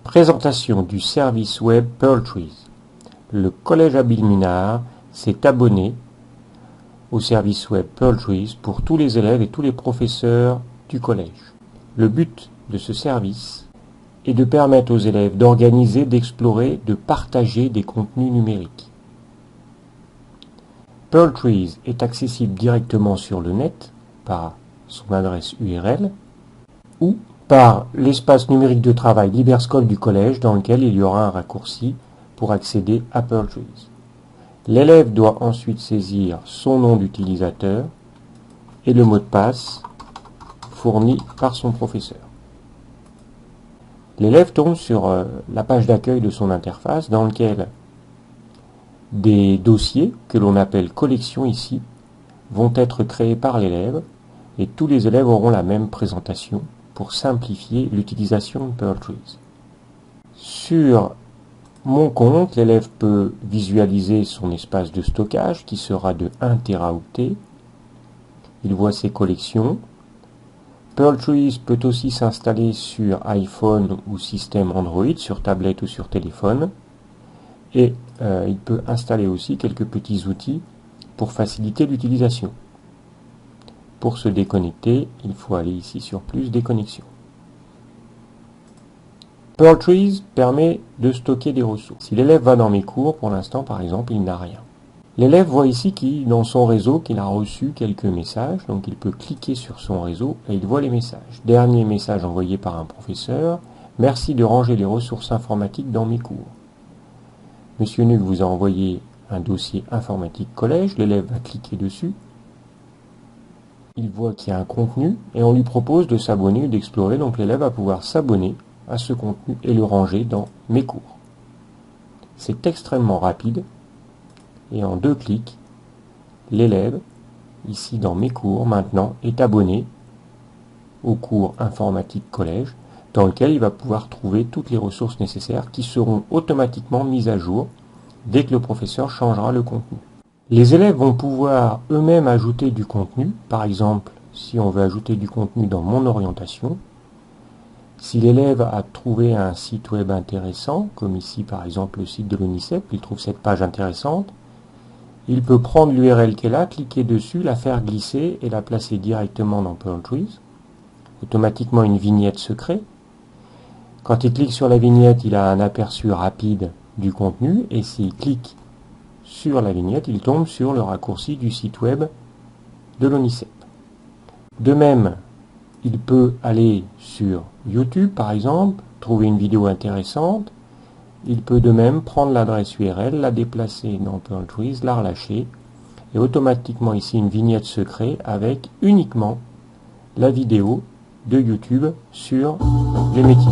Présentation du service web Pearl Trees. Le collège Abel Minard s'est abonné au service web Pearl Trees pour tous les élèves et tous les professeurs du collège. Le but de ce service est de permettre aux élèves d'organiser, d'explorer, de partager des contenus numériques. Pearl Trees est accessible directement sur le net par son adresse URL ou par l'espace numérique de travail LiberSchool du collège dans lequel il y aura un raccourci pour accéder à Pearl Trees. L'élève doit ensuite saisir son nom d'utilisateur et le mot de passe fourni par son professeur. L'élève tombe sur la page d'accueil de son interface dans laquelle des dossiers que l'on appelle collections ici vont être créés par l'élève et tous les élèves auront la même présentation pour simplifier l'utilisation de Pearl Trees. Sur mon compte, l'élève peut visualiser son espace de stockage qui sera de 1 Teraoctet. Il voit ses collections. Pearl Trees peut aussi s'installer sur iPhone ou système Android, sur tablette ou sur téléphone. Et il peut installer aussi quelques petits outils pour faciliter l'utilisation. Pour se déconnecter, il faut aller ici sur Plus, déconnexion. Pearl Trees permet de stocker des ressources. Si l'élève va dans mes cours, pour l'instant par exemple, il n'a rien. L'élève voit ici dans son réseau qu'il a reçu quelques messages, donc il peut cliquer sur son réseau et il voit les messages. Dernier message envoyé par un professeur, merci de ranger les ressources informatiques dans mes cours. Monsieur Nuc vous a envoyé un dossier informatique collège, l'élève va cliquer dessus. Il voit qu'il y a un contenu et on lui propose de s'abonner ou d'explorer, donc l'élève va pouvoir s'abonner à ce contenu et le ranger dans mes cours. C'est extrêmement rapide et en 2 clics, l'élève, ici dans mes cours, maintenant, est abonné au cours informatique collège dans lequel il va pouvoir trouver toutes les ressources nécessaires qui seront automatiquement mises à jour dès que le professeur changera le contenu. Les élèves vont pouvoir eux-mêmes ajouter du contenu. Par exemple, si on veut ajouter du contenu dans mon orientation, si l'élève a trouvé un site web intéressant, comme ici par exemple le site de l'ONICEP, il trouve cette page intéressante, il peut prendre l'URL qu'elle a, cliquer dessus, la faire glisser et la placer directement dans Pearl Trees. Automatiquement une vignette se crée. Quand il clique sur la vignette, il a un aperçu rapide du contenu et s'il clique sur la vignette, il tombe sur le raccourci du site web de l'ONICEP. De même, il peut aller sur YouTube par exemple, trouver une vidéo intéressante. Il peut de même prendre l'adresse URL, la déplacer dans Pearl Trees, la relâcher et automatiquement ici une vignette se crée avec uniquement la vidéo de YouTube sur les métiers.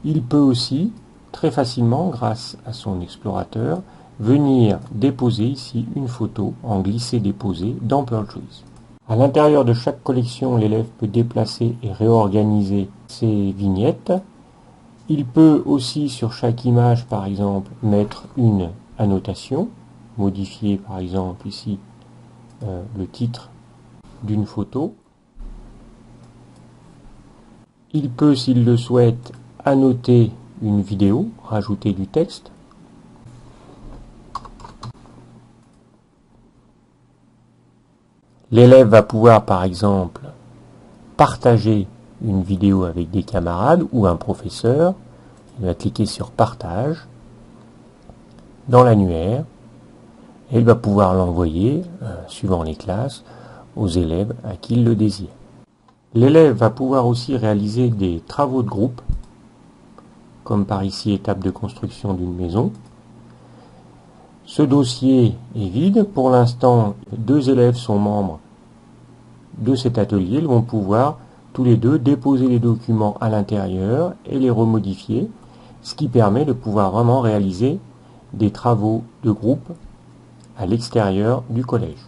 Il peut aussi très facilement, grâce à son explorateur, venir déposer ici une photo en glisser-déposer dans Pearl Trees. À l'intérieur de chaque collection, l'élève peut déplacer et réorganiser ses vignettes. Il peut aussi, sur chaque image, par exemple, mettre une annotation, modifier par exemple ici le titre d'une photo. Il peut, s'il le souhaite, annoter une vidéo, rajouter du texte. L'élève va pouvoir par exemple partager une vidéo avec des camarades ou un professeur. Il va cliquer sur partage dans l'annuaire et il va pouvoir l'envoyer, suivant les classes, aux élèves à qui il le désire. L'élève va pouvoir aussi réaliser des travaux de groupe, comme par ici étape de construction d'une maison. Ce dossier est vide. Pour l'instant, 2 élèves sont membres de cet atelier. Ils vont pouvoir tous les 2 déposer les documents à l'intérieur et les remodifier, ce qui permet de pouvoir vraiment réaliser des travaux de groupe à l'extérieur du collège.